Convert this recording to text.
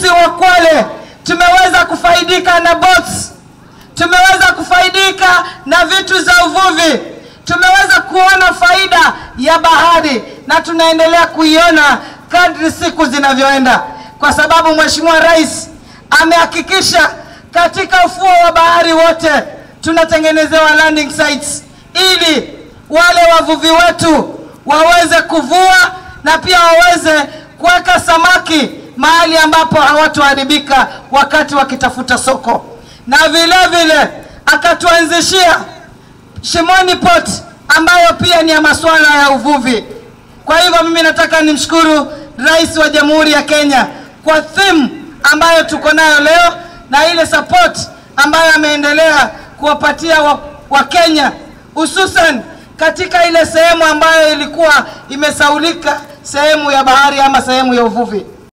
sisi wa Kwale tumeweza kufaidika na boats, tumeweza kufaidika na vitu za uvuvi, tumeweza kuona faida ya bahari na tunaendelea kuiona kadri siku zinavyoenda, kwa sababu Mheshimiwa Rais amehakikisha katika ufuo wa bahari wote tunatengenezewa landing sites ili wale wavuvi wetu waweze kuvua na pia waweze kuweka samaki mahali ambapo hawatoharibika wakati wakitafuta soko. Na vile vile akatuanzishia Shimoni Port ambayo pia ni ya masuala ya uvuvi. Kwa hivyo mimi nataka nimshukuru Rais wa Jamhuri ya Kenya kwa theme ambayo tuko nayo leo na ile support ambayo ameendelea kuwapatia wa Kenya, hususan katika ile sehemu ambayo ilikuwa imesaulika, sehemu ya bahari ama sehemu ya uvuvi.